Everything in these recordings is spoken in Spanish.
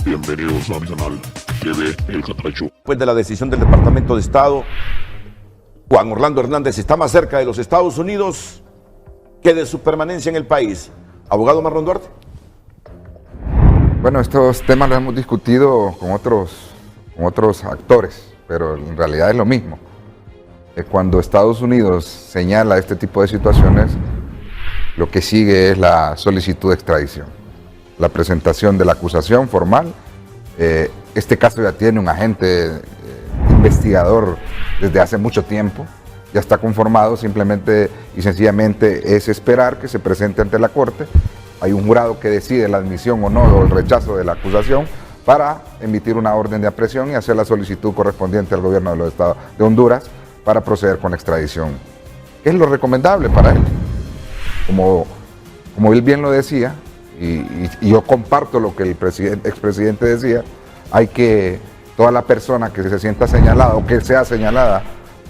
Bienvenidos a mi canal TV El Catracho. Después de la decisión del Departamento de Estado, Juan Orlando Hernández está más cerca de los Estados Unidos que de su permanencia en el país. Abogado Marlon Duarte. Bueno, estos temas los hemos discutido con otros actores, pero en realidad es lo mismo. Cuando Estados Unidos señala este tipo de situaciones, lo que sigue es la solicitud de extradición, la presentación de la acusación formal. Este caso ya tiene un agente investigador desde hace mucho tiempo, ya está conformado, simplemente y sencillamente es esperar que se presente ante la Corte. Hay un jurado que decide la admisión o no o el rechazo de la acusación para emitir una orden de aprehensión y hacer la solicitud correspondiente al gobierno de los Estados de Honduras para proceder con la extradición. ¿Qué es lo recomendable para él? Como él bien lo decía, y yo comparto lo que el expresidente decía, hay que toda la persona que se sienta señalada o que sea señalada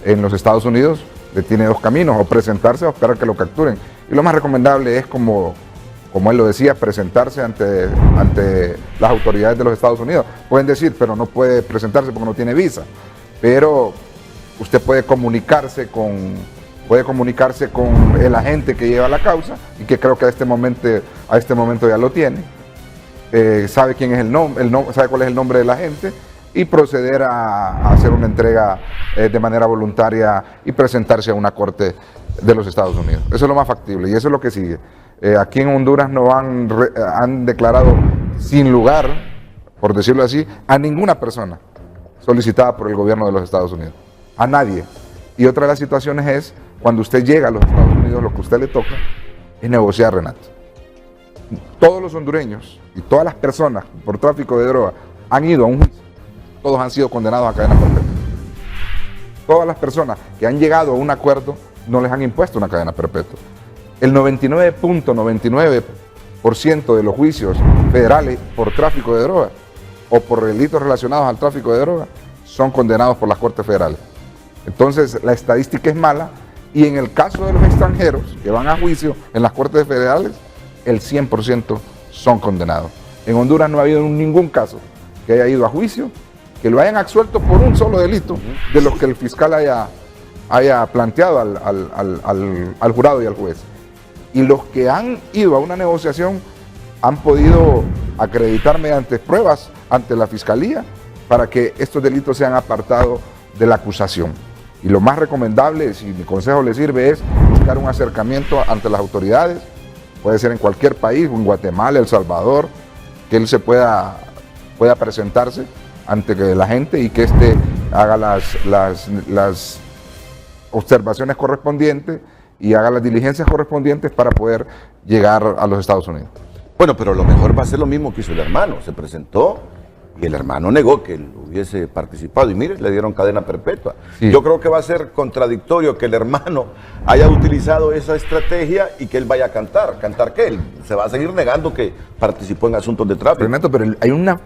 en los Estados Unidos tiene dos caminos, o presentarse o esperar que lo capturen. Y lo más recomendable es, como él lo decía, presentarse ante las autoridades de los Estados Unidos. Pueden decir, pero no puede presentarse porque no tiene visa. Pero usted puede comunicarse con el agente que lleva la causa, y que creo que a este momento ya lo tiene. Sabe quién es sabe cuál es el nombre del agente, y proceder a hacer una entrega de manera voluntaria y presentarse a una corte de los Estados Unidos. Eso es lo más factible y eso es lo que sigue. Aquí en Honduras no han declarado sin lugar, por decirlo así, a ninguna persona solicitada por el gobierno de los Estados Unidos. A nadie. Y otra de las situaciones es, cuando usted llega a los Estados Unidos, lo que a usted le toca es negociar, Renato. Todos los hondureños y todas las personas por tráfico de droga han ido a un juicio. Todos han sido condenados a cadena perpetua. Todas las personas que han llegado a un acuerdo no les han impuesto una cadena perpetua. El 99.99% de los juicios federales por tráfico de droga o por delitos relacionados al tráfico de droga son condenados por las Cortes Federales. Entonces, la estadística es mala, y en el caso de los extranjeros que van a juicio en las Cortes Federales, el 100% son condenados. En Honduras no ha habido ningún caso que haya ido a juicio, que lo hayan absuelto por un solo delito de los que el fiscal haya planteado al jurado y al juez. Y los que han ido a una negociación han podido acreditar mediante pruebas ante la fiscalía para que estos delitos sean apartados de la acusación. Y lo más recomendable, si mi consejo le sirve, es buscar un acercamiento ante las autoridades. Puede ser en cualquier país, en Guatemala, El Salvador, que él se pueda presentarse ante la gente y que éste haga las observaciones correspondientes y haga las diligencias correspondientes para poder llegar a los Estados Unidos. Bueno, pero lo mejor va a ser lo mismo que hizo el hermano. Se presentó y el hermano negó que él hubiese participado. Y mire, le dieron cadena perpetua. Sí. Yo creo que va a ser contradictorio que el hermano haya utilizado esa estrategia y que él vaya a cantar. ¿Cantar qué? Él se va a seguir negando que participó en asuntos de tráfico. Renato, pero hay una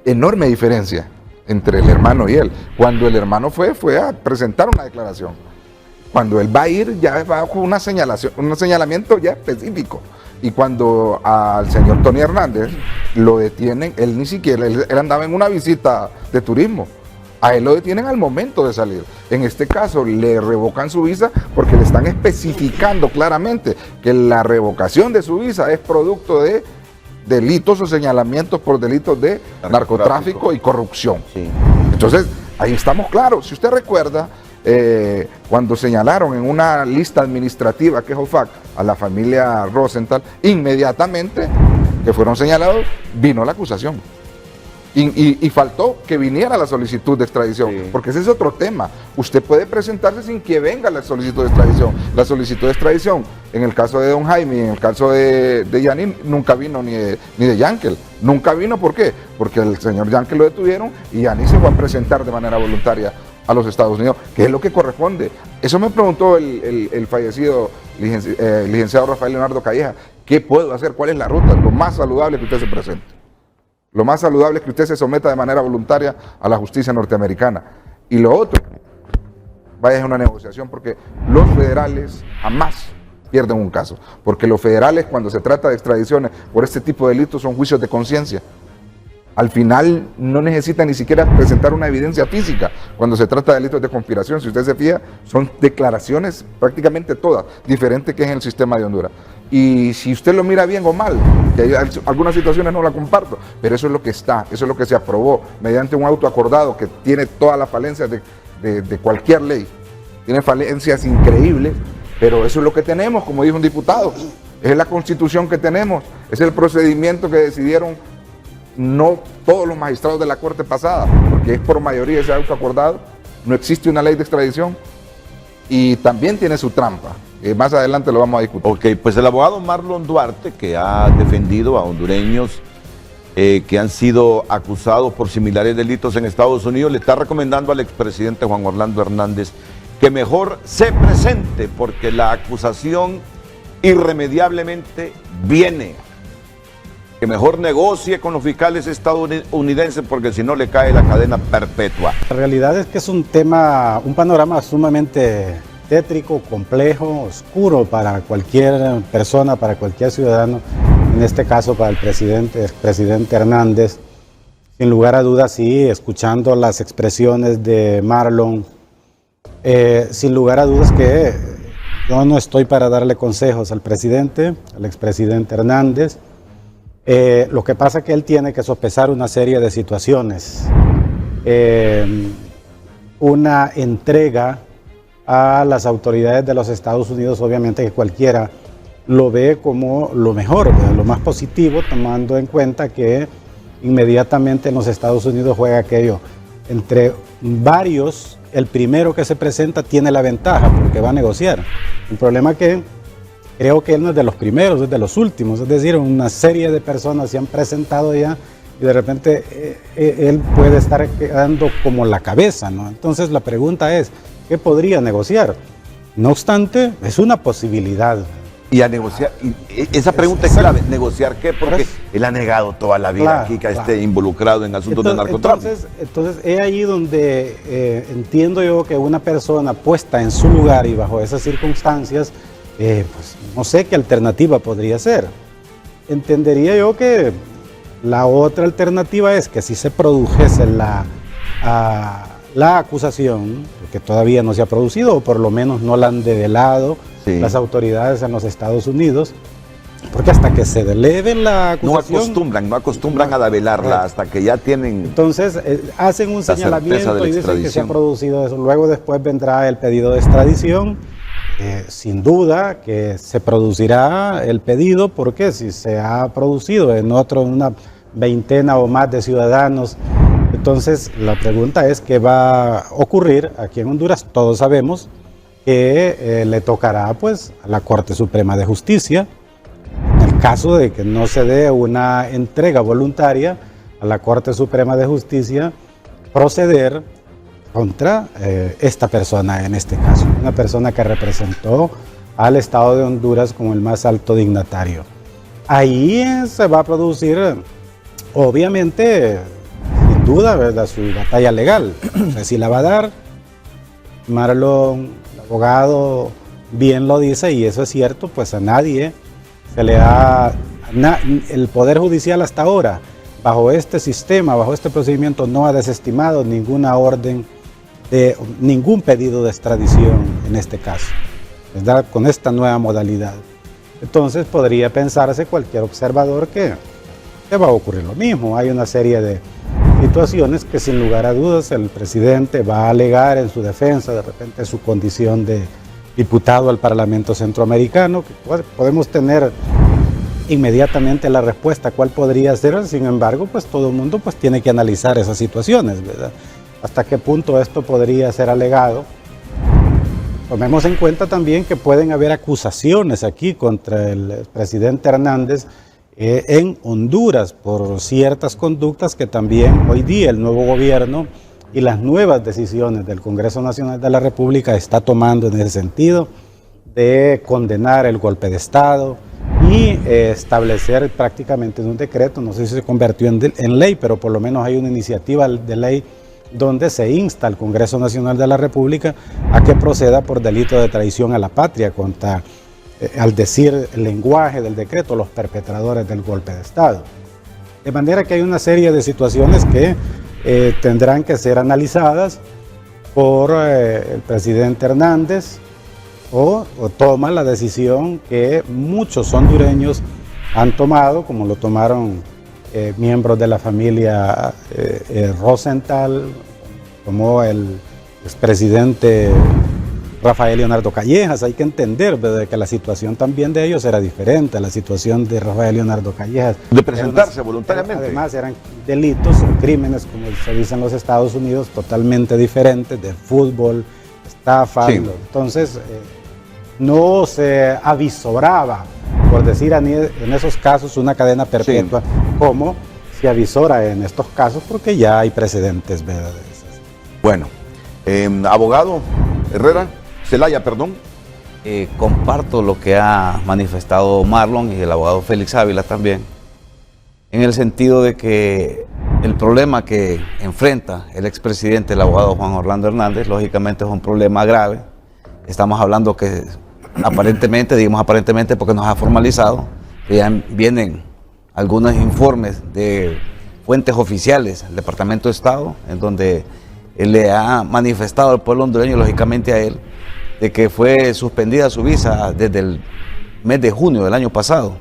enorme diferencia entre el hermano y él. Cuando el hermano fue a presentar una declaración. Cuando él va a ir, ya va con un señalamiento ya específico. Y cuando al señor Tony Hernández lo detienen, él ni siquiera, él andaba en una visita de turismo. A él lo detienen al momento de salir. En este caso le revocan su visa porque le están especificando claramente que la revocación de su visa es producto de delitos o señalamientos por delitos de narcotráfico y corrupción. Sí. Entonces, ahí estamos claros. Si usted recuerda, cuando señalaron en una lista administrativa que es OFAC a la familia Rosenthal, inmediatamente que fueron señalados, vino la acusación. Y faltó que viniera la solicitud de extradición, sí. Porque ese es otro tema. Usted puede presentarse sin que venga la solicitud de extradición. La solicitud de extradición, en el caso de don Jaime y en el caso de Yanin, nunca vino ni de Yankel. Nunca vino, ¿por qué? Porque el señor Yankel lo detuvieron y Yanin se fue a presentar de manera voluntaria a los Estados Unidos, que es lo que corresponde. Eso me preguntó el fallecido licenciado Rafael Leonardo Calleja. ¿Qué puedo hacer? ¿Cuál es la ruta? Lo más saludable es que usted se presente. Lo más saludable es que usted se someta de manera voluntaria a la justicia norteamericana. Y lo otro, vaya a una negociación, porque los federales jamás pierden un caso. Porque los federales, cuando se trata de extradiciones por este tipo de delitos, son juicios de conciencia. Al final no necesita ni siquiera presentar una evidencia física cuando se trata de delitos de conspiración. Si usted se fija, son declaraciones prácticamente todas, diferentes que es en el sistema de Honduras. Y si usted lo mira bien o mal, que hay algunas situaciones no la comparto, pero eso es lo que está, eso es lo que se aprobó mediante un auto acordado que tiene todas las falencias de cualquier ley. Tiene falencias increíbles, pero eso es lo que tenemos, como dijo un diputado. Es la constitución que tenemos, es el procedimiento que decidieron no todos los magistrados de la Corte pasada, porque es por mayoría ese auto acordado, no existe una ley de extradición y también tiene su trampa. Más adelante lo vamos a discutir. Ok, pues el abogado Marlon Duarte, que ha defendido a hondureños que han sido acusados por similares delitos en Estados Unidos, le está recomendando al expresidente Juan Orlando Hernández que mejor se presente, porque la acusación irremediablemente viene. Que mejor negocie con los fiscales estadounidenses, porque si no le cae la cadena perpetua. La realidad es que es un panorama sumamente tétrico, complejo, oscuro para cualquier persona, para cualquier ciudadano, en este caso para el expresidente Hernández. Sin lugar a dudas, sí, escuchando las expresiones de Marlon, sin lugar a dudas que yo no estoy para darle consejos al expresidente Hernández. Lo que pasa es que él tiene que sopesar una serie de situaciones. Una entrega a las autoridades de los Estados Unidos, obviamente que cualquiera lo ve como lo mejor, lo más positivo, tomando en cuenta que inmediatamente en los Estados Unidos juega aquello. Entre varios, el primero que se presenta tiene la ventaja porque va a negociar. El problema es que creo que él no es de los primeros, es de los últimos, es decir, una serie de personas se han presentado ya y de repente él puede estar quedando como la cabeza, ¿no? Entonces la pregunta es, ¿qué podría negociar? No obstante, es una posibilidad. Y a negociar, y esa pregunta es clave, ¿negociar qué? Porque él ha negado toda la vida aquí que esté involucrado en asuntos de narcotráfico. Entonces es ahí donde entiendo yo que una persona puesta en su lugar y bajo esas circunstancias, pues no sé qué alternativa podría ser. Entendería yo que la otra alternativa es que si se produjese la acusación, que todavía no se ha producido, o por lo menos no la han develado las autoridades en los Estados Unidos, porque hasta que se eleve la acusación... No acostumbran a develarla hasta que ya tienen... Entonces hacen un señalamiento y dicen que se ha producido eso. Luego después vendrá el pedido de extradición. Sin duda que se producirá el pedido, porque si se ha producido en una veintena o más de ciudadanos, entonces la pregunta es qué va a ocurrir aquí en Honduras. Todos sabemos que le tocará pues a la Corte Suprema de Justicia, en el caso de que no se dé una entrega voluntaria a la Corte Suprema de Justicia, proceder contra esta persona en este caso, una persona que representó al Estado de Honduras como el más alto dignatario. Ahí se va a producir, obviamente, sin duda, ¿verdad?, su batalla legal. No sé si la va a dar. Marlon, el abogado, bien lo dice, y eso es cierto, pues a nadie se le da, el Poder Judicial hasta ahora, bajo este sistema, bajo este procedimiento, no ha desestimado ninguna orden de ningún pedido de extradición en este caso, ¿verdad?, con esta nueva modalidad. Entonces podría pensarse cualquier observador que va a ocurrir lo mismo. Hay una serie de situaciones que sin lugar a dudas el presidente va a alegar en su defensa, de repente su condición de diputado al Parlamento Centroamericano, que podemos tener inmediatamente la respuesta cuál podría ser. Sin embargo, pues todo el mundo pues tiene que analizar esas situaciones, ¿verdad? Hasta qué punto esto podría ser alegado. Tomemos en cuenta también que pueden haber acusaciones aquí contra el presidente Hernández en Honduras por ciertas conductas que también hoy día el nuevo gobierno y las nuevas decisiones del Congreso Nacional de la República está tomando en ese sentido de condenar el golpe de Estado y establecer prácticamente en un decreto, no sé si se convirtió en ley, pero por lo menos hay una iniciativa de ley donde se insta al Congreso Nacional de la República a que proceda por delito de traición a la patria contra, al decir el lenguaje del decreto, los perpetradores del golpe de Estado. De manera que hay una serie de situaciones que tendrán que ser analizadas por el presidente Hernández o toma la decisión que muchos hondureños han tomado, como lo tomaron miembros de la familia Rosenthal, tomó el expresidente Rafael Leonardo Callejas. Hay que entender, ¿verdad?, que la situación también de ellos era diferente. La situación de Rafael Leonardo Callejas de presentarse voluntariamente. Además eran delitos o crímenes, como se dice en los Estados Unidos, totalmente diferentes, de fútbol, estafa. Sí. Entonces no se avisoraba, por decir en esos casos, una cadena perpetua, como se avisora en estos casos, porque ya hay precedentes, ¿verdad? Bueno, abogado Herrera, Zelaya, perdón. Comparto lo que ha manifestado Marlon y el abogado Félix Ávila también, en el sentido de que el problema que enfrenta el expresidente, el abogado Juan Orlando Hernández, lógicamente es un problema grave. Estamos hablando que aparentemente, digamos aparentemente porque nos ha formalizado, que ya vienen algunos informes de fuentes oficiales del Departamento de Estado, en donde él le ha manifestado al pueblo hondureño, lógicamente a él, de que fue suspendida su visa desde el mes de junio del año pasado.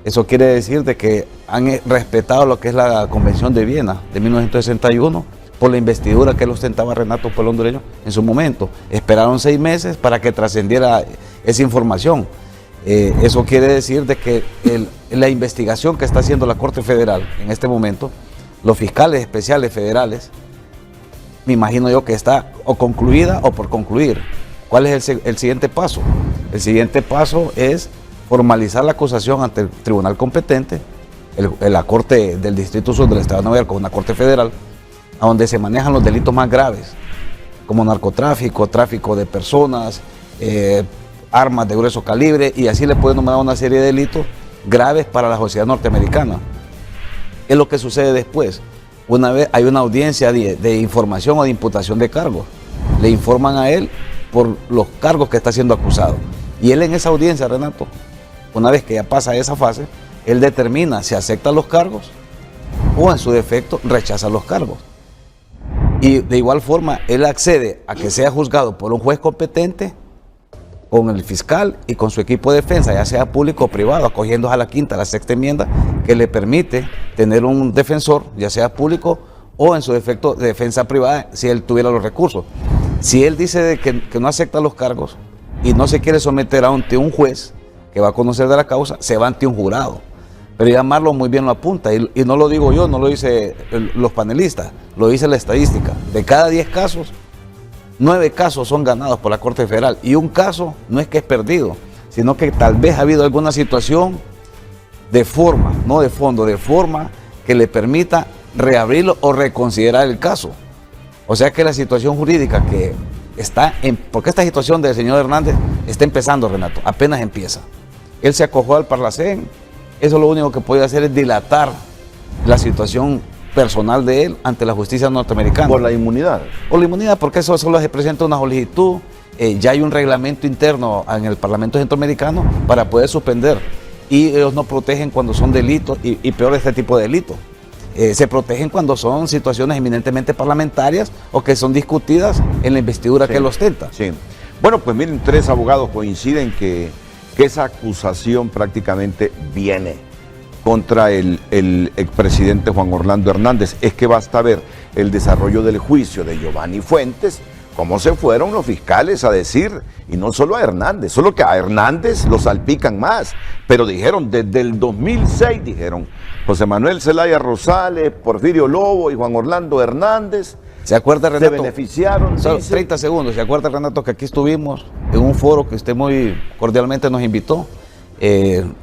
Eso quiere decir de que han respetado lo que es la Convención de Viena de 1961 por la investidura que él ostentaba Renato por el hondureño en su momento. Esperaron 6 meses para que trascendiera esa información. Eso quiere decir de que la investigación que está haciendo la Corte Federal en este momento, los fiscales especiales federales, me imagino yo que está o concluida o por concluir. ¿Cuál es el siguiente paso? El siguiente paso es formalizar la acusación ante el tribunal competente, la Corte del Distrito Sur del Estado de Nueva York, una Corte Federal, a donde se manejan los delitos más graves, como narcotráfico, tráfico de personas, armas de grueso calibre, y así le pueden nombrar una serie de delitos graves para la sociedad norteamericana. ¿Qué es lo que sucede después? Una vez hay una audiencia de información o de imputación de cargos, le informan a él por los cargos que está siendo acusado. Y él en esa audiencia, Renato, una vez que ya pasa esa fase, él determina si acepta los cargos o en su defecto rechaza los cargos. Y de igual forma, él accede a que sea juzgado por un juez competente, con el fiscal y con su equipo de defensa, ya sea público o privado, acogiendo a la quinta, a la sexta enmienda, que le permite tener un defensor, ya sea público o en su defecto de defensa privada, si él tuviera los recursos. Si él dice que no acepta los cargos y no se quiere someter ante un juez que va a conocer de la causa, se va ante un jurado. Pero ya Marlon muy bien lo apunta, y no lo digo yo, no lo dice los panelistas, lo dice la estadística. De cada 10 casos, 9 casos son ganados por la Corte Federal, y un caso no es que es perdido, sino que tal vez ha habido alguna situación de forma, no de fondo, de forma que le permita reabrirlo o reconsiderar el caso. O sea que la situación jurídica que está porque esta situación del señor Hernández está empezando, Renato, apenas empieza. Él se acojó al Parlacén, eso lo único que puede hacer es dilatar la situación personal de él ante la justicia norteamericana. Por la inmunidad. Por la inmunidad, porque eso solo se presenta una solicitud, ya hay un reglamento interno en el Parlamento Centroamericano para poder suspender, y ellos no protegen cuando son delitos, y peor este tipo de delitos. Se protegen cuando son situaciones eminentemente parlamentarias o que son discutidas en la investidura que él ostenta. Sí. Bueno, pues miren, 3 abogados coinciden que esa acusación prácticamente viene contra el expresidente Juan Orlando Hernández. Es que basta ver el desarrollo del juicio de Giovanni Fuentes, cómo se fueron los fiscales a decir, y no solo a Hernández, solo que a Hernández lo salpican más, pero dijeron, desde el 2006 dijeron, José Manuel Zelaya Rosales, Porfirio Lobo y Juan Orlando Hernández, ¿se acuerda, Renato? Se beneficiaron. Solo 30 segundos, ¿se acuerda, Renato, que aquí estuvimos en un foro que usted muy cordialmente nos invitó?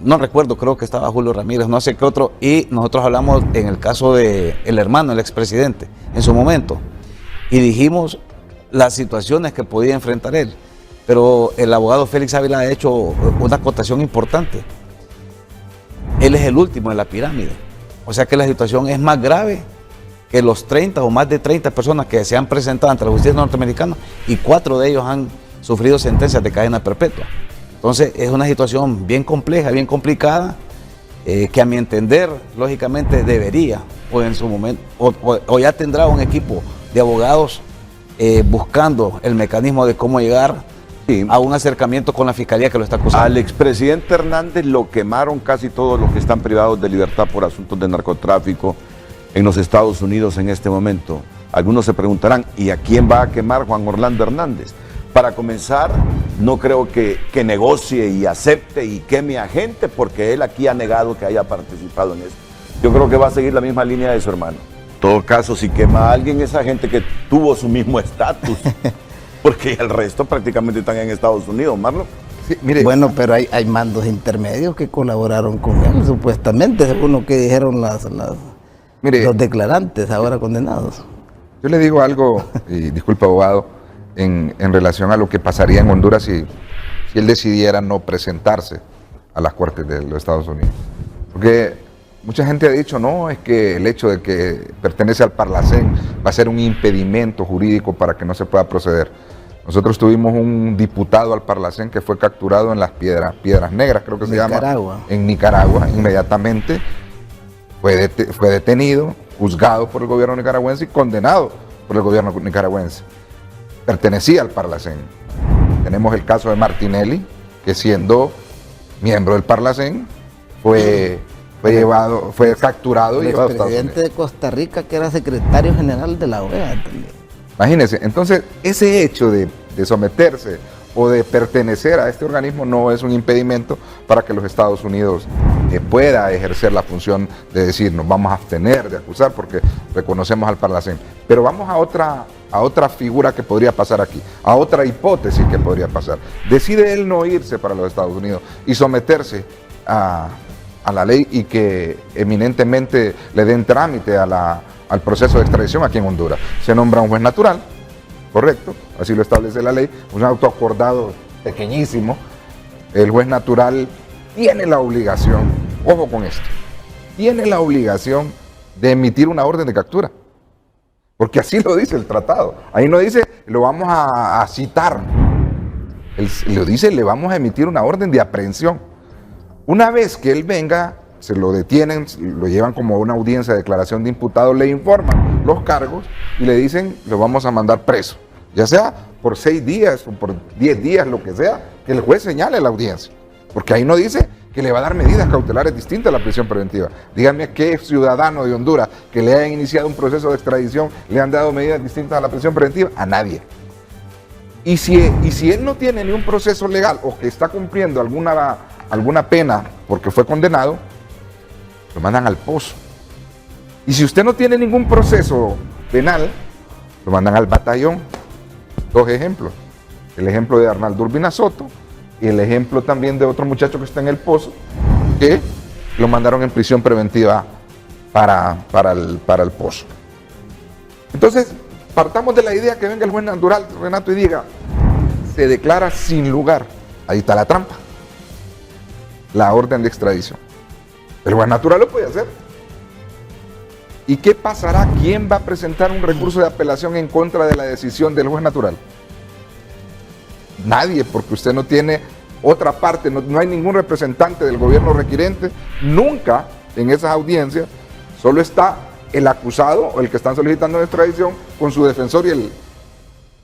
No recuerdo, creo que estaba Julio Ramírez, no sé qué otro, y nosotros hablamos en el caso del hermano, el expresidente, en su momento, y dijimos las situaciones que podía enfrentar él, pero el abogado Félix Ávila ha hecho una acotación importante. Él es el último de la pirámide, o sea que la situación es más grave que los 30 o más de 30 personas que se han presentado ante la justicia norteamericana, y 4 de ellos han sufrido sentencias de cadena perpetua. Entonces es una situación bien compleja, bien complicada, que a mi entender, lógicamente debería, o en su momento, o ya tendrá un equipo de abogados buscando el mecanismo de cómo llegar a un acercamiento con la fiscalía que lo está acusando. Al expresidente Hernández lo quemaron casi todos los que están privados de libertad por asuntos de narcotráfico en los Estados Unidos en este momento. Algunos se preguntarán, ¿y a quién va a quemar Juan Orlando Hernández? Para comenzar, no creo que negocie y acepte y queme a gente, porque él aquí ha negado que haya participado en esto. Yo creo que va a seguir la misma línea de su hermano. En todo caso, si quema a alguien, esa gente que tuvo su mismo estatus, porque el resto prácticamente están en Estados Unidos, Marlon. Sí, mire. Bueno, pero hay mandos intermedios que colaboraron con él, supuestamente, según lo que dijeron los declarantes ahora condenados. Yo le digo algo, y disculpe abogado, en relación a lo que pasaría en Honduras si él decidiera no presentarse a las cortes de los Estados Unidos. Porque mucha gente ha dicho, no, es que el hecho de que pertenece al Parlacén va a ser un impedimento jurídico para que no se pueda proceder. Nosotros tuvimos un diputado al Parlacén que fue capturado en las Piedras Negras, creo que se llama, en Nicaragua, inmediatamente fue detenido, juzgado por el gobierno nicaragüense y condenado por el gobierno nicaragüense. Pertenecía al Parlacén. Tenemos el caso de Martinelli, que siendo miembro del Parlacén fue capturado y llevado a Estados Unidos. El presidente de Costa Rica, que era secretario general de la OEA también. Imagínense, entonces ese hecho de someterse o de pertenecer a este organismo no es un impedimento para que los Estados Unidos pueda ejercer la función de decir, nos vamos a abstener de acusar porque reconocemos al Parlacén. Pero vamos a otra figura que podría pasar aquí, a otra hipótesis que podría pasar. Decide él no irse para los Estados Unidos y someterse a la ley y que eminentemente le den trámite al proceso de extradición aquí en Honduras. Se nombra un juez natural, correcto, así lo establece la ley, un auto acordado pequeñísimo. El juez natural tiene la obligación, ojo con esto, tiene la obligación de emitir una orden de captura, porque así lo dice el tratado. Ahí no dice, lo vamos a citar, lo dice, le vamos a emitir una orden de aprehensión. Una vez que él venga, se lo detienen, lo llevan como a una audiencia de declaración de imputado, le informan los cargos y le dicen, lo vamos a mandar preso, ya sea por 6 días o por 10 días, lo que sea, que el juez señale la audiencia, porque ahí no dice que le va a dar medidas cautelares distintas a la prisión preventiva. Díganme a qué ciudadano de Honduras que le hayan iniciado un proceso de extradición le han dado medidas distintas a la prisión preventiva. A nadie. Y si él no tiene ni un proceso legal o que está cumpliendo alguna pena porque fue condenado, lo mandan al pozo. Y si usted no tiene ningún proceso penal, lo mandan al batallón. 2 ejemplos. El ejemplo de Arnaldo Urbina Soto y el ejemplo también de otro muchacho que está en el pozo, que lo mandaron en prisión preventiva para el pozo. Entonces, partamos de la idea que venga el juez natural, Renato, y diga, se declara sin lugar. Ahí está la trampa. La orden de extradición. El juez natural lo puede hacer. ¿Y qué pasará? ¿Quién va a presentar un recurso de apelación en contra de la decisión del juez natural? Nadie, porque usted no tiene otra parte, no hay ningún representante del gobierno requirente, nunca en esas audiencias, solo está el acusado o el que están solicitando la extradición con su defensor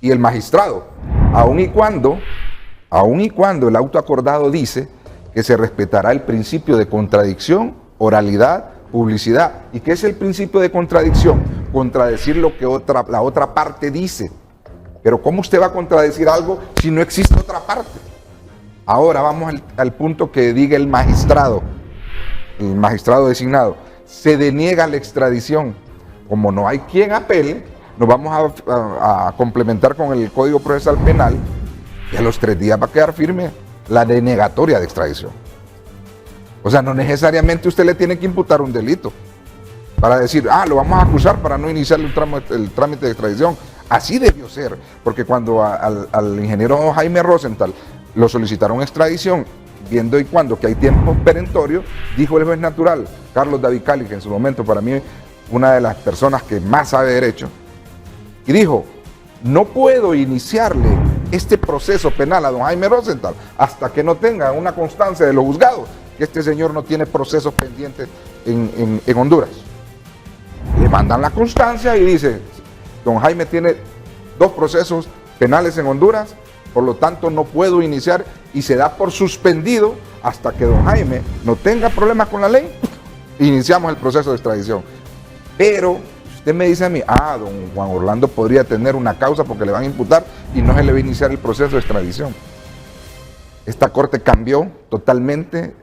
y el magistrado, aun y cuando el auto acordado dice que se respetará el principio de contradicción, oralidad, publicidad. ¿Y qué es el principio de contradicción? Contradecir lo que la otra parte dice. Pero ¿cómo usted va a contradecir algo si no existe otra parte? Ahora vamos al punto que diga el magistrado designado. Se deniega la extradición. Como no hay quien apele, nos vamos a complementar con el Código Procesal Penal y a los 3 días va a quedar firme la denegatoria de extradición. O sea, no necesariamente usted le tiene que imputar un delito para decir, lo vamos a acusar para no iniciar el trámite de extradición. Así debió ser, porque cuando al ingeniero Jaime Rosenthal lo solicitaron extradición, viendo y cuando que hay tiempo perentorio, dijo el juez natural, Carlos David Cali, que en su momento para mí una de las personas que más sabe derecho, y dijo, no puedo iniciarle este proceso penal a don Jaime Rosenthal hasta que no tenga una constancia de los juzgados que este señor no tiene procesos pendientes en Honduras. Le mandan la constancia y dice, don Jaime tiene 2 procesos penales en Honduras, por lo tanto no puedo iniciar, y se da por suspendido hasta que don Jaime no tenga problemas con la ley, iniciamos el proceso de extradición. Pero usted me dice a mí, don Juan Orlando podría tener una causa porque le van a imputar y no se le va a iniciar el proceso de extradición. Esta corte cambió totalmente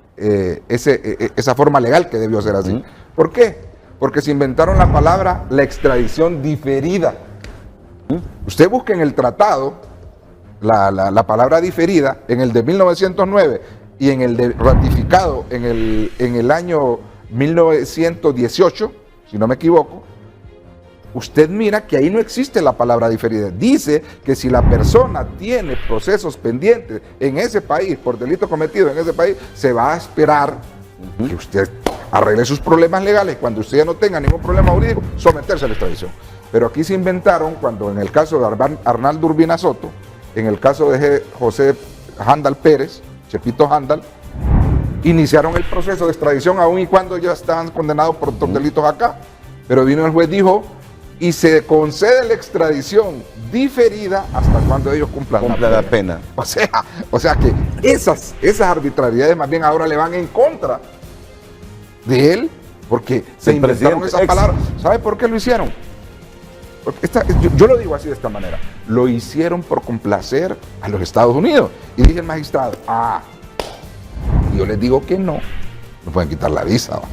esa forma legal que debió ser así. ¿Por qué? Porque se inventaron la palabra la extradición diferida. Usted busca en el tratado la palabra diferida, en el de 1909 y en el de ratificado en el año 1918, si no me equivoco, usted mira que ahí no existe la palabra diferida. Dice que si la persona tiene procesos pendientes en ese país, por delito cometido en ese país, se va a esperar que usted arregle sus problemas legales. Cuando usted ya no tenga ningún problema jurídico, someterse a la extradición. Pero aquí se inventaron, cuando en el caso de Arnaldo Urbina Soto, en el caso de José Handal Pérez, Chepito Handal, iniciaron el proceso de extradición aun y cuando ya estaban condenados por otros delitos acá. Pero vino el juez, dijo, y se concede la extradición diferida hasta cuando ellos cumplan la pena. O sea que esas arbitrariedades más bien ahora le van en contra de él, porque se inventaron esas palabras. ¿Sabe por qué lo hicieron? Porque yo lo digo así de esta manera. Lo hicieron por complacer a los Estados Unidos. Y dice el magistrado, yo les digo que no pueden quitar la visa. ¿Va?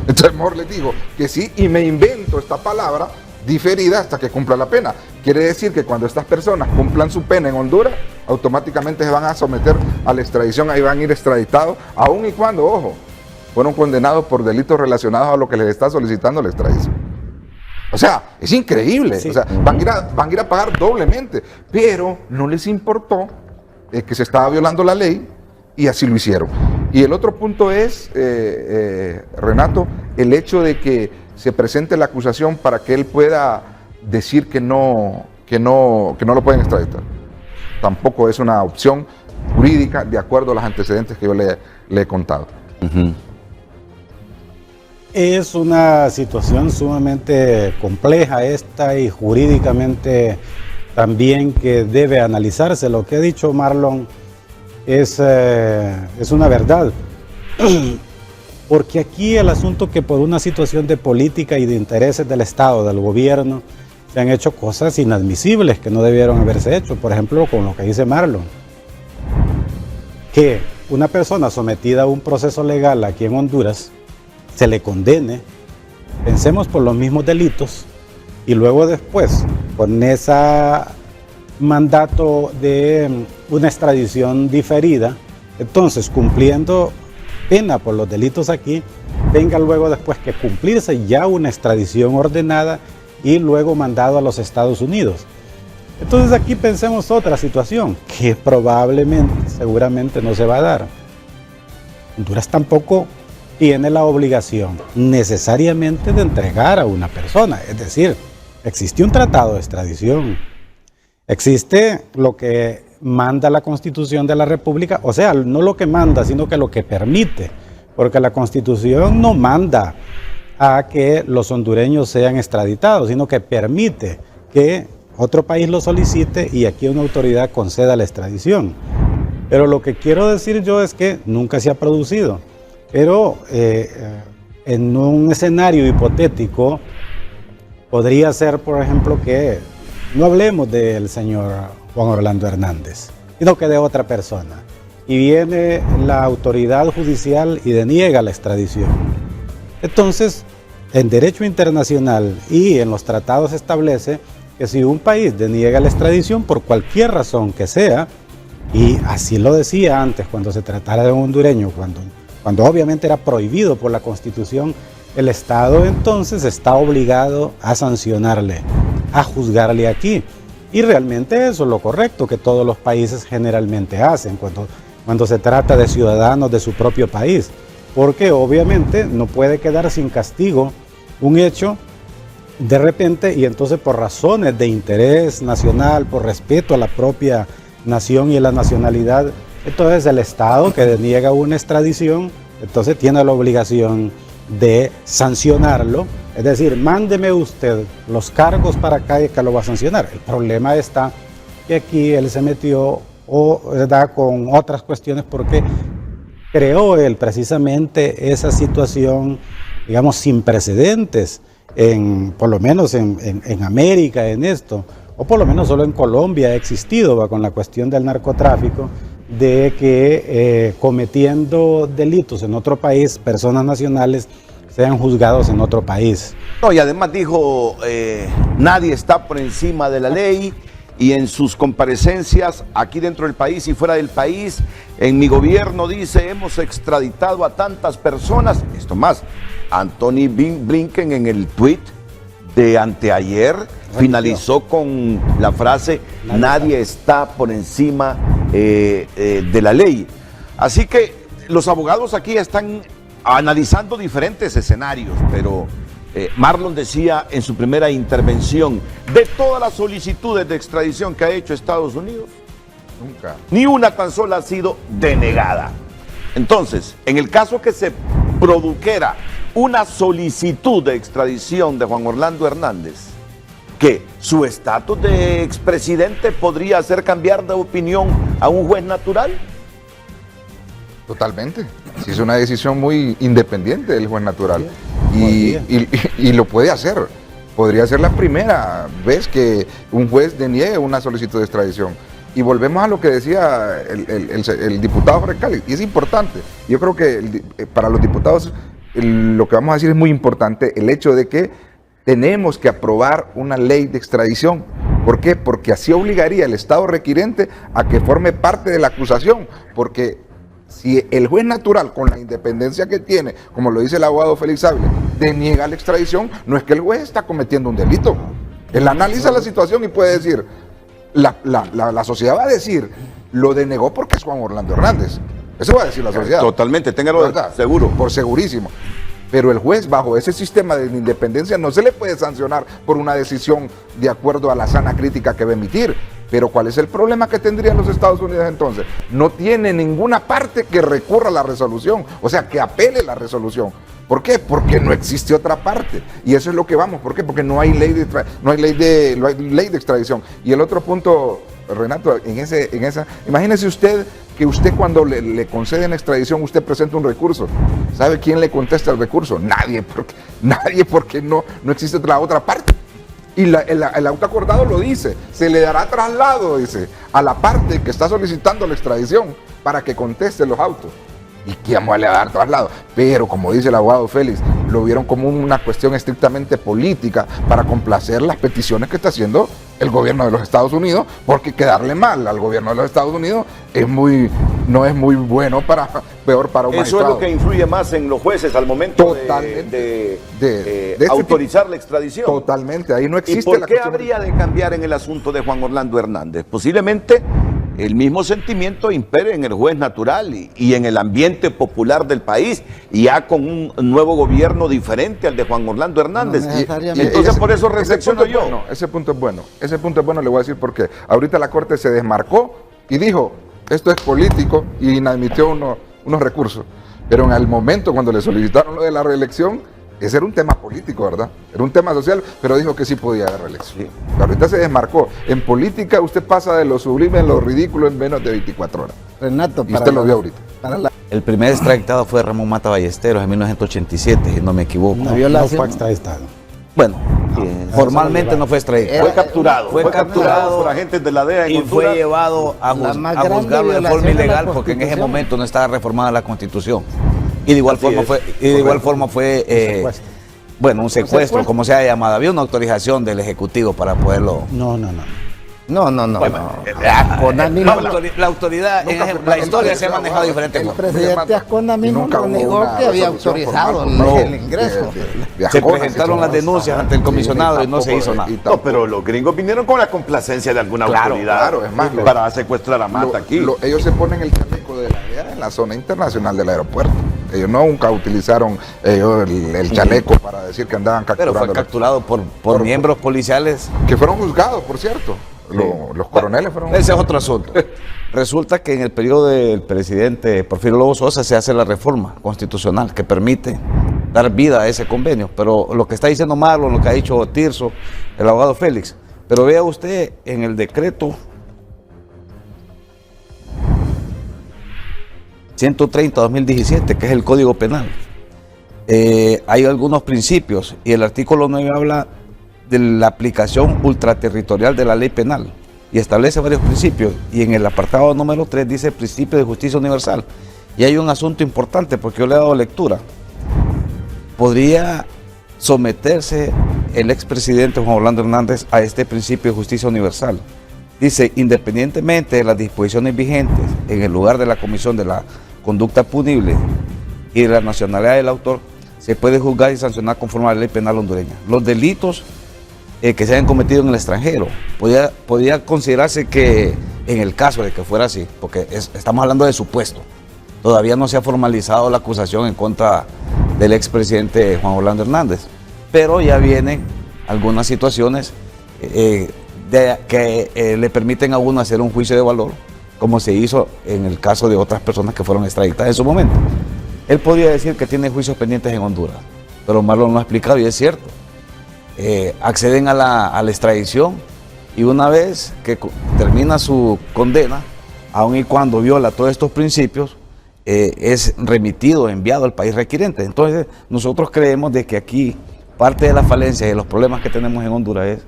Entonces mejor les digo que sí y me invento esta palabra diferida hasta que cumpla la pena. Quiere decir que cuando estas personas cumplan su pena en Honduras, automáticamente se van a someter a la extradición, ahí van a ir extraditados, aun y cuando, ojo, fueron condenados por delitos relacionados a lo que les está solicitando la extradición. O sea, es increíble. Sí. O sea, van a ir a pagar doblemente, pero no les importó que se estaba violando la ley y así lo hicieron. Y el otro punto es, Renato, el hecho de que se presente la acusación para que él pueda decir que no lo pueden extraditar. Tampoco es una opción jurídica de acuerdo a los antecedentes que yo le he contado. Es una situación sumamente compleja esta y jurídicamente también que debe analizarse. Lo que ha dicho Marlon es una verdad. Porque aquí el asunto que por una situación de política y de intereses del Estado, del gobierno, se han hecho cosas inadmisibles que no debieron haberse hecho. Por ejemplo, con lo que dice Marlon, que una persona sometida a un proceso legal aquí en Honduras se le condene, pensemos por los mismos delitos, y luego después, con ese mandato de una extradición diferida, entonces cumpliendo pena por los delitos aquí, venga luego después que cumplirse ya una extradición ordenada y luego mandado a los Estados Unidos. Entonces aquí pensemos otra situación que probablemente, seguramente no se va a dar. Honduras tampoco tiene la obligación necesariamente de entregar a una persona, es decir, existe un tratado de extradición, existe lo que manda la Constitución de la República, o sea, no lo que manda, sino que lo que permite, porque la Constitución no manda a que los hondureños sean extraditados, sino que permite que otro país lo solicite y aquí una autoridad conceda la extradición. Pero lo que quiero decir yo es que nunca se ha producido, pero en un escenario hipotético podría ser, por ejemplo, que no hablemos del señor Juan Orlando Hernández, sino que de otra persona. Y viene la autoridad judicial y deniega la extradición. Entonces, en derecho internacional y en los tratados establece que si un país deniega la extradición por cualquier razón que sea, y así lo decía antes cuando se tratara de un hondureño, cuando obviamente era prohibido por la Constitución, el Estado entonces está obligado a sancionarle, a juzgarle aquí. Y realmente eso es lo correcto que todos los países generalmente hacen cuando se trata de ciudadanos de su propio país. Porque obviamente no puede quedar sin castigo un hecho de repente y entonces por razones de interés nacional, por respeto a la propia nación y a la nacionalidad, entonces el Estado que deniega una extradición entonces tiene la obligación de sancionarlo, es decir, mándeme usted los cargos para acá y que lo va a sancionar. El problema está que aquí él se metió con otras cuestiones porque creó él precisamente esa situación, digamos, sin precedentes, por lo menos en América, en esto, o por lo menos solo en Colombia ha existido con la cuestión del narcotráfico, de que cometiendo delitos en otro país, personas nacionales sean juzgados en otro país. No, y además dijo, nadie está por encima de la ley, y en sus comparecencias aquí dentro del país y fuera del país, en mi gobierno, dice, hemos extraditado a tantas personas. Esto más, Anthony Blinken en el tuit de anteayer finalizó con la frase, nadie está por encima de la ley. Así que los abogados aquí están analizando diferentes escenarios, pero Marlon decía en su primera intervención, de todas las solicitudes de extradición que ha hecho Estados Unidos, nunca, ni una tan sola ha sido denegada. Entonces, en el caso que se produjera una solicitud de extradición de Juan Orlando Hernández, que su estatus de expresidente podría hacer cambiar de opinión a un juez natural. Totalmente. Sí, es una decisión muy independiente del juez natural. Y lo puede hacer. Podría ser la primera vez que un juez deniegue una solicitud de extradición. Y volvemos a lo que decía el diputado Jorge Cali, y es importante. Yo creo que para los diputados lo que vamos a decir es muy importante, el hecho de que tenemos que aprobar una ley de extradición. ¿Por qué? Porque así obligaría al Estado requirente a que forme parte de la acusación, porque si el juez natural, con la independencia que tiene, como lo dice el abogado Félix Ávila, deniega la extradición, no es que el juez está cometiendo un delito. Él analiza la situación y puede decir, la sociedad va a decir, lo denegó porque es Juan Orlando Hernández. Eso va a decir la sociedad. Totalmente, téngalo seguro. Por segurísimo. Pero el juez, bajo ese sistema de independencia, no se le puede sancionar por una decisión de acuerdo a la sana crítica que va a emitir. Pero ¿cuál es el problema que tendrían los Estados Unidos entonces? No tiene ninguna parte que recurra a la resolución, o sea, que apele la resolución. ¿Por qué? Porque no existe otra parte. Y eso es lo que vamos. ¿Por qué? Porque no hay ley de extradición. Y el otro punto, Renato, en esa, imagínese usted que usted cuando le conceden extradición, usted presenta un recurso. ¿Sabe quién le contesta el recurso? Nadie, porque no existe la otra parte. Y el auto acordado lo dice, se le dará traslado, dice, a la parte que está solicitando la extradición para que conteste los autos. ¿Y quién le va a dar traslado? Pero, como dice el abogado Félix, lo vieron como una cuestión estrictamente política para complacer las peticiones que está haciendo el gobierno de los Estados Unidos, porque quedarle mal al gobierno de los Estados Unidos no es muy bueno, peor para un magistrado. Eso es lo que influye más en los jueces al momento de autorizar la extradición. Totalmente, ahí no existe. ¿Y por qué habría de cambiar en el asunto de Juan Orlando Hernández? Posiblemente el mismo sentimiento impere en el juez natural y en el ambiente popular del país, y ya con un nuevo gobierno diferente al de Juan Orlando Hernández. Entonces por eso reflexiono yo. Bueno, ese punto es bueno, le voy a decir por qué. Ahorita la Corte se desmarcó y dijo, esto es político, y inadmitió unos recursos. Pero en el momento cuando le solicitaron lo de la reelección, ese era un tema político, ¿verdad? Era un tema social, pero dijo que sí podía haber reelección. Sí. Ahorita se desmarcó. En política usted pasa de lo sublime a lo ridículo en menos de 24 horas. Renato, y usted lo vio ahorita. El primer extraditado fue Ramón Mata Ballesteros en 1987, si no me equivoco. No fue extraditado. Bueno, formalmente no fue extraditado. Fue capturado. Fue capturado por agentes de la DEA y fue llevado a juzgarlo de forma ilegal, porque en ese momento no estaba reformada la Constitución. Y de igual forma fue un secuestro, como se ha llamado. Había una autorización del Ejecutivo para poderlo. No. La autoridad, la historia se ha manejado diferente. El presidente Ascona mismo lo negó que había autorizado el ingreso. Se presentaron las denuncias ante el comisionado y no se hizo nada. No, pero los gringos vinieron con la complacencia de alguna autoridad para secuestrar a Mata aquí. Ellos se ponen el chaleco de la DEA en la zona internacional del aeropuerto. Ellos nunca utilizaron el chaleco para decir que andaban capturando. Pero fue capturado por miembros policiales. Que fueron juzgados, por cierto. Los coroneles fueron... Ese es otro asunto. Resulta que en el periodo del presidente Porfirio Lobo Sosa se hace la reforma constitucional que permite dar vida a ese convenio. Pero lo que está diciendo Marlon, lo que ha dicho Tirso, el abogado Félix, pero vea usted en el decreto 130-2017, que es el Código Penal, hay algunos principios y el artículo 9 habla de la aplicación ultraterritorial de la ley penal y establece varios principios, y en el apartado número 3 dice principio de justicia universal. Y hay un asunto importante porque yo le he dado lectura. ¿Podría someterse el expresidente Juan Orlando Hernández a este principio de justicia universal? Dice, independientemente de las disposiciones vigentes en el lugar de la comisión de la conducta punible y de la nacionalidad del autor, se puede juzgar y sancionar conforme a la ley penal hondureña los delitos que se hayan cometido en el extranjero. Podría considerarse que en el caso de que fuera así, porque estamos hablando de supuesto, todavía no se ha formalizado la acusación en contra del expresidente Juan Orlando Hernández, pero ya vienen algunas situaciones que le permiten a uno hacer un juicio de valor, como se hizo en el caso de otras personas que fueron extraditadas en su momento. Él podría decir que tiene juicios pendientes en Honduras, pero Marlon lo ha explicado y es cierto. Acceden a la extradición y una vez que termina su condena, aun y cuando viola todos estos principios, es remitido, enviado al país requirente. Entonces nosotros creemos de que aquí parte de la falencia y de los problemas que tenemos en Honduras es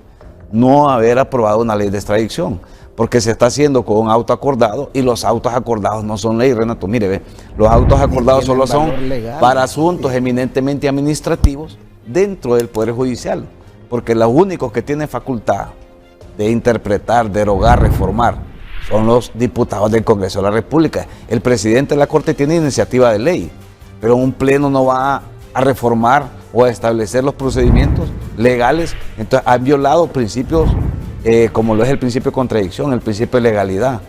no haber aprobado una ley de extradición, porque se está haciendo con un auto acordado y los autos acordados no son ley, Renato. Mire, ve, los autos acordados solo son para asuntos eminentemente administrativos dentro del Poder Judicial, porque los únicos que tienen facultad de interpretar, derogar, reformar son los diputados del Congreso de la República. El presidente de la Corte tiene iniciativa de ley, pero un pleno no va a reformar o a establecer los procedimientos legales. Entonces han violado principios como lo es el principio de contradicción, el principio de legalidad,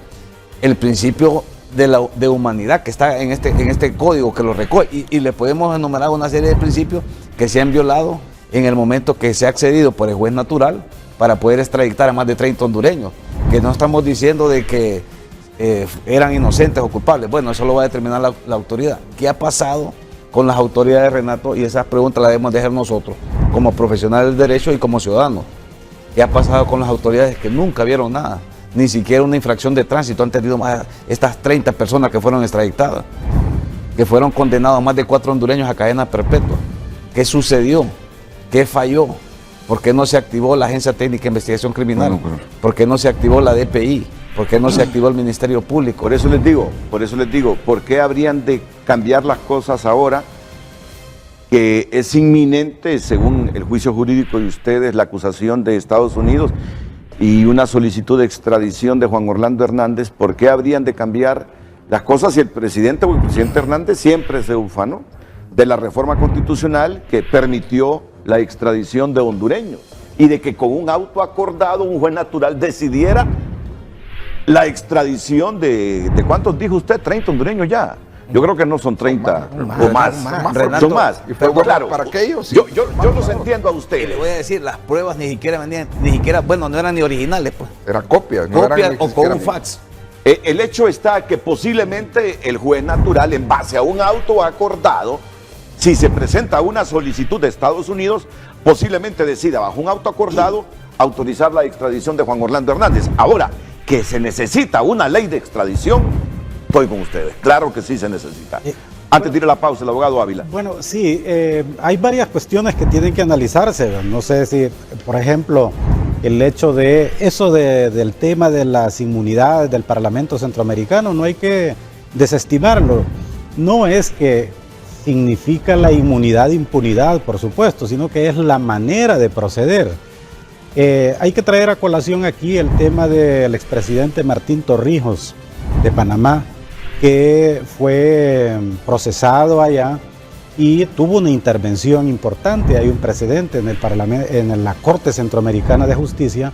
el principio de humanidad que está en este código que lo recoge, y le podemos enumerar una serie de principios que se han violado en el momento que se ha accedido por el juez natural para poder extraditar a más de 30 hondureños, que no estamos diciendo de que eran inocentes o culpables. Bueno, eso lo va a determinar la autoridad. ¿Qué ha pasado con las autoridades, Renato? Y esas preguntas las debemos dejar nosotros como profesionales del derecho y como ciudadanos. ¿Qué ha pasado con las autoridades que nunca vieron nada? Ni siquiera una infracción de tránsito han tenido más estas 30 personas que fueron extraditadas, que fueron condenados más de 4 hondureños a cadena perpetua. ¿Qué sucedió? ¿Qué falló? ¿Por qué no se activó la Agencia Técnica de Investigación Criminal? ¿Por qué no se activó la DPI? ¿Por qué no se activó el Ministerio Público? Por eso les digo, ¿por qué habrían de cambiar las cosas ahora? Que es inminente, según el juicio jurídico de ustedes, la acusación de Estados Unidos y una solicitud de extradición de Juan Orlando Hernández. ¿Por qué habrían de cambiar las cosas si el presidente Hernández siempre se ufanó de la reforma constitucional que permitió la extradición de hondureños y de que con un auto acordado un juez natural decidiera la extradición de ¿cuántos dijo usted? 30 hondureños ya. Yo creo que no son 30 o más. Son más. Pero claro, para aquellos, sí. Yo los entiendo a ustedes. Y le voy a decir, las pruebas ni siquiera bueno, no eran ni originales, pues. Era copia. Copia o con un fax. El hecho está que posiblemente el juez natural, en base a un auto acordado, si se presenta una solicitud de Estados Unidos, posiblemente decida bajo un auto acordado autorizar la extradición de Juan Orlando Hernández. Ahora, que se necesita una ley de extradición, estoy con ustedes. Claro que sí se necesita. Antes de ir a la pausa, el abogado Ávila. Bueno, sí, hay varias cuestiones que tienen que analizarse. No sé si, por ejemplo, el hecho de eso del tema de las inmunidades del Parlamento Centroamericano, no hay que desestimarlo. No es que significa la inmunidad de impunidad, por supuesto, sino que es la manera de proceder. Hay que traer a colación aquí el tema del expresidente Martín Torrijos de Panamá, que fue procesado allá y tuvo una intervención importante. Hay un precedente en el Parlamento, en la Corte Centroamericana de Justicia,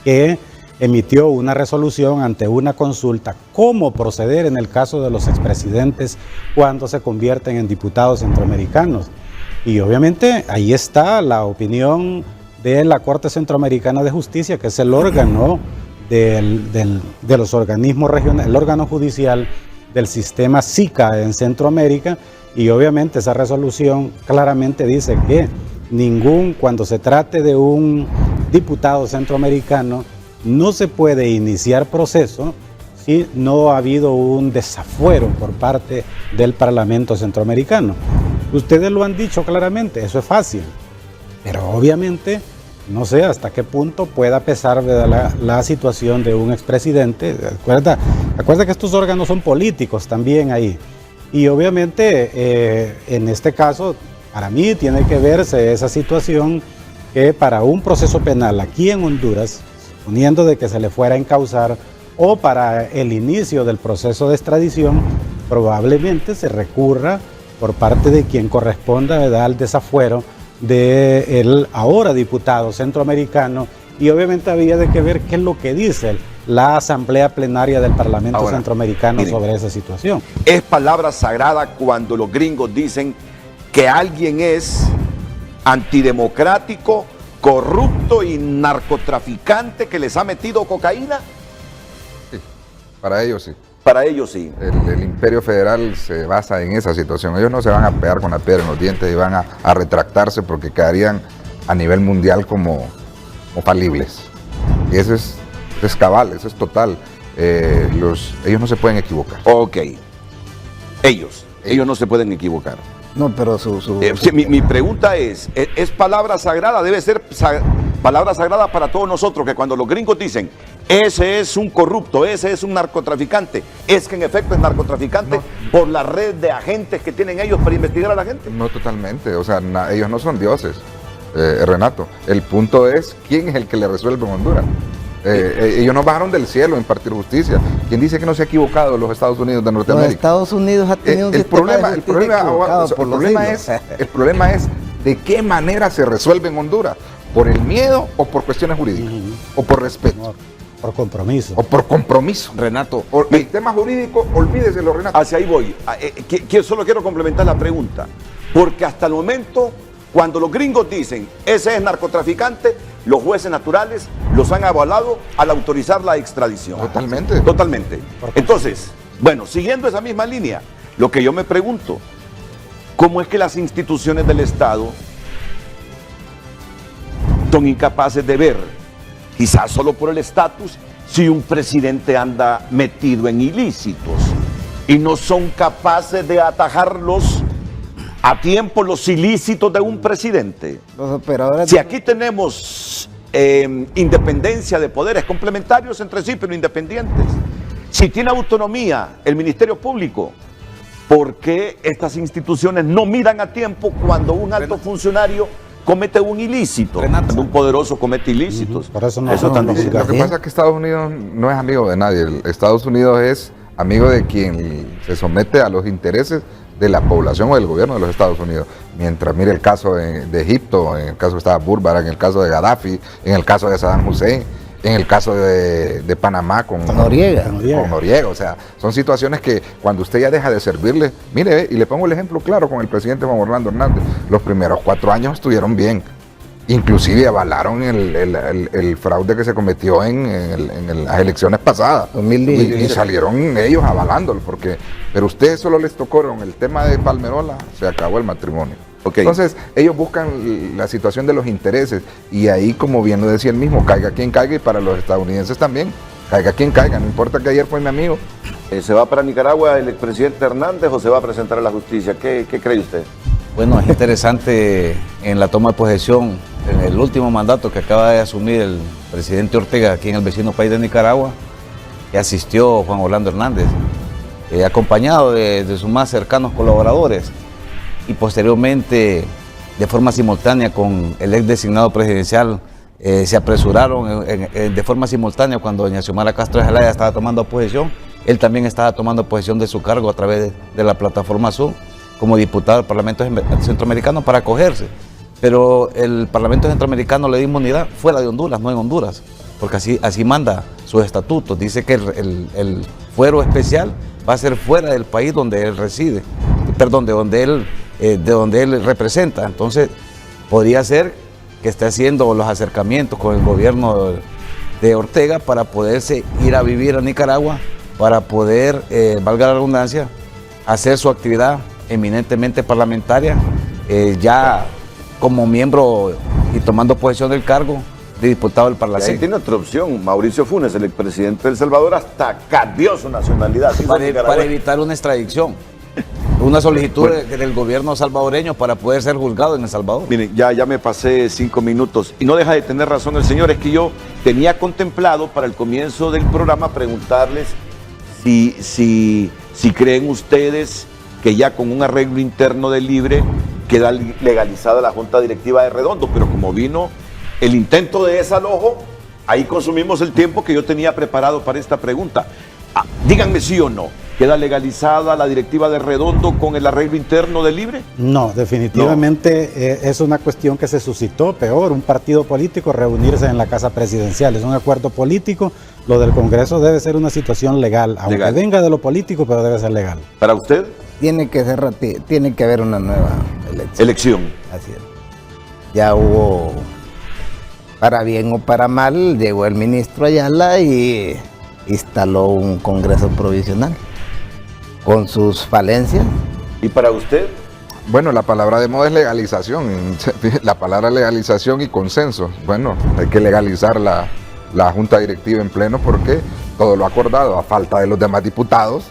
que emitió una resolución ante una consulta cómo proceder en el caso de los expresidentes cuando se convierten en diputados centroamericanos. Y obviamente ahí está la opinión de la Corte Centroamericana de Justicia, que es el órgano de los organismos regionales, el órgano judicial del sistema SICA en Centroamérica, y obviamente esa resolución claramente dice que cuando se trate de un diputado centroamericano, no se puede iniciar proceso si no ha habido un desafuero por parte del Parlamento centroamericano. Ustedes lo han dicho claramente, eso es fácil, pero obviamente no sé hasta qué punto pueda pesar la situación de un expresidente. Acuerda que estos órganos son políticos también ahí. Y obviamente en este caso, para mí tiene que verse esa situación que para un proceso penal aquí en Honduras, suponiendo de que se le fuera a encauzar, o para el inicio del proceso de extradición, probablemente se recurra por parte de quien corresponda, ¿verdad?, al desafuero del ahora diputado centroamericano, y obviamente había de que ver qué es lo que dice la Asamblea Plenaria del Parlamento Centroamericano sobre esa situación. Es palabra sagrada cuando los gringos dicen que alguien es antidemocrático, corrupto y narcotraficante que les ha metido cocaína. Sí, para ellos sí. Para ellos sí. El imperio federal se basa en esa situación. Ellos no se van a pegar con la piedra en los dientes y van a retractarse porque quedarían a nivel mundial como falibles. Y eso es cabal, eso es total. Ellos no se pueden equivocar. Ok. Ellos no se pueden equivocar. No, pero mi pregunta es palabra sagrada, debe ser palabra sagrada para todos nosotros, que cuando los gringos dicen, ese es un corrupto, ese es un narcotraficante, es que en efecto es narcotraficante por la red de agentes que tienen ellos para investigar a la gente. No totalmente, o sea, ellos no son dioses, Renato. El punto es quién es el que le resuelve en Honduras. Ellos no bajaron del cielo a impartir justicia. ¿Quién dice que no se ha equivocado los Estados Unidos de Norteamérica? Los Estados Unidos ha tenido el problema es de qué manera se resuelve en Honduras. ¿Por el miedo o por cuestiones jurídicas? ¿O por respeto? Por compromiso. O por compromiso. Renato, el tema jurídico, olvídeselo, Renato. Hacia ahí voy. Solo quiero complementar la pregunta. Porque hasta el momento, cuando los gringos dicen, ese es narcotraficante, los jueces naturales los han avalado al autorizar la extradición. Totalmente. Totalmente. Entonces, bueno, siguiendo esa misma línea, lo que yo me pregunto, ¿cómo es que las instituciones del Estado son incapaces de ver, quizás solo por el estatus, si un presidente anda metido en ilícitos y no son capaces de atajarlos a tiempo los ilícitos de un presidente? Si aquí tenemos independencia de poderes complementarios entre sí, pero independientes, si tiene autonomía el Ministerio Público, ¿por qué estas instituciones no miran a tiempo cuando un alto funcionario comete un ilícito? Cuando un poderoso comete ilícitos. Por eso Lo que pasa es que Estados Unidos no es amigo de nadie. Estados Unidos es amigo de quien se somete a los intereses de la población o del gobierno de los Estados Unidos. Mientras mire el caso de Egipto, en el caso que estaba Búrbara, en el caso de Gaddafi, en el caso de Saddam Hussein, en el caso de Panamá con Noriega. O sea, son situaciones que cuando usted ya deja de servirle, mire, y le pongo el ejemplo claro con el presidente Juan Orlando Hernández, los primeros 4 años estuvieron bien. Inclusive avalaron el fraude que se cometió en las elecciones pasadas. Y salieron ellos avalándolo, pero ustedes solo les tocó con el tema de Palmerola, se acabó el matrimonio. Entonces, ellos buscan la situación de los intereses, y ahí, como bien lo decía él mismo, caiga quien caiga, y para los estadounidenses también, caiga quien caiga, no importa que ayer fue mi amigo. ¿Se va para Nicaragua el expresidente Hernández o se va a presentar a la justicia? ¿Qué cree usted? Bueno, es interesante en la toma de posesión, en el último mandato que acaba de asumir el presidente Ortega aquí en el vecino país de Nicaragua, que asistió Juan Orlando Hernández, acompañado de sus más cercanos colaboradores, y posteriormente, de forma simultánea con el ex designado presidencial, se apresuraron de forma simultánea cuando doña Xiomara Castro de Zelaya estaba tomando posesión. Él también estaba tomando posesión de su cargo a través de la plataforma Zoom, como diputado del Parlamento Centroamericano, para acogerse. Pero el Parlamento Centroamericano le dio inmunidad fuera de Honduras, no en Honduras, porque así manda sus estatutos. Dice que el fuero especial va a ser fuera del país donde él reside, perdón, de donde él representa. Entonces, podría ser que esté haciendo los acercamientos con el gobierno de Ortega para poderse ir a vivir a Nicaragua, para poder, valga la redundancia, hacer su actividad eminentemente parlamentaria, ya como miembro y tomando posesión del cargo de diputado del Parlamento. Ahí tiene otra opción. Mauricio Funes, el expresidente de El Salvador, hasta cambió su nacionalidad. Para evitar una extradición. Una solicitud del gobierno salvadoreño para poder ser juzgado en El Salvador. Miren, ya me pasé 5 minutos y no deja de tener razón el señor. Es que yo tenía contemplado para el comienzo del programa preguntarles si creen ustedes que ya con un arreglo interno del Libre queda legalizada la Junta Directiva de Redondo, pero como vino el intento de desalojo, ahí consumimos el tiempo que yo tenía preparado para esta pregunta. Díganme sí o no. ¿Queda legalizada la directiva de Redondo con el arreglo interno del Libre? No, definitivamente es una cuestión que se suscitó, peor, un partido político reunirse en la casa presidencial. Es un acuerdo político, lo del Congreso debe ser una situación legal, aunque venga de lo político, pero debe ser legal. ¿Para usted? Tiene que haber una nueva elección. Así es. Ya hubo, para bien o para mal, llegó el ministro Ayala y instaló un Congreso provisional con sus falencias. ¿Y para usted? Bueno, la palabra de moda es legalización. La palabra legalización y consenso. Bueno, hay que legalizar la Junta Directiva en pleno porque todo lo acordado, a falta de los demás diputados,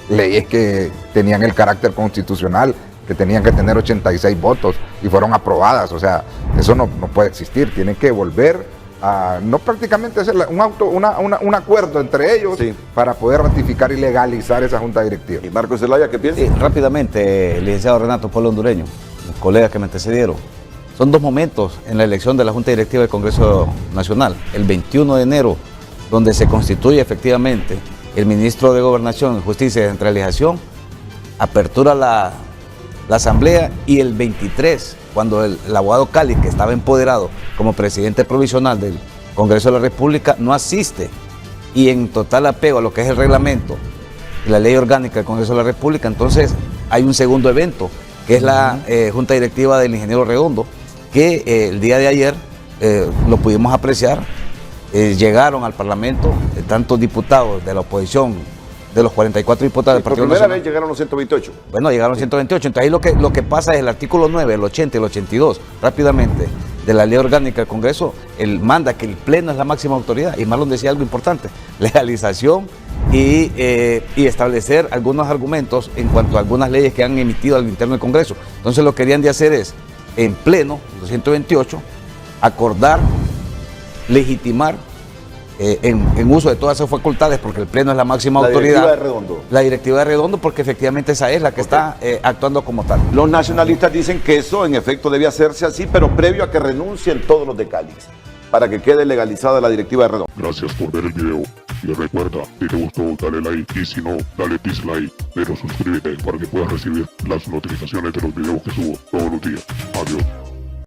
leyes que tenían el carácter constitucional, que tenían que tener 86 votos y fueron aprobadas. O sea, eso no puede existir. Tienen que volver a, no prácticamente hacer un acuerdo entre ellos para poder ratificar y legalizar esa Junta Directiva. ¿Y Marcos Zelaya qué piensa? Sí, rápidamente, licenciado Renato, pueblo hondureño, mis colegas que me antecedieron. Son 2 momentos en la elección de la Junta Directiva del Congreso Nacional. El 21 de enero, donde se constituye efectivamente el ministro de Gobernación, Justicia y Descentralización, apertura la asamblea, y el 23, cuando el abogado Cali, que estaba empoderado como presidente provisional del Congreso de la República, no asiste, y en total apego a lo que es el reglamento y la ley orgánica del Congreso de la República, entonces hay un segundo evento, que es la Junta Directiva del ingeniero Redondo, que el día de ayer lo pudimos apreciar. Llegaron al Parlamento tantos diputados de la oposición, de los 44 diputados del Partido Nacional. Por primera Nacional. vez llegaron los 128. Bueno, llegaron los 128. Entonces ahí lo que pasa es el artículo 9, el 80 y el 82, rápidamente, de la ley orgánica del Congreso, manda que el Pleno es la máxima autoridad. Y Marlon decía algo importante, legalización y establecer algunos argumentos en cuanto a algunas leyes que han emitido al interno del Congreso. Entonces lo que querían de hacer es, en Pleno, los 128, acordar, legitimar, en uso de todas esas facultades, porque el Pleno es la máxima autoridad. La directiva de Redondo. La directiva de Redondo, porque efectivamente esa es la que está actuando como tal. Los nacionalistas dicen que eso en efecto debe hacerse así, pero previo a que renuncien todos los de Cali, para que quede legalizada la directiva de Redondo. Gracias por ver el video. Y recuerda, si te gustó, dale like, y si no, dale dislike. Pero suscríbete para que puedas recibir las notificaciones de los videos que subo todos los días. Adiós.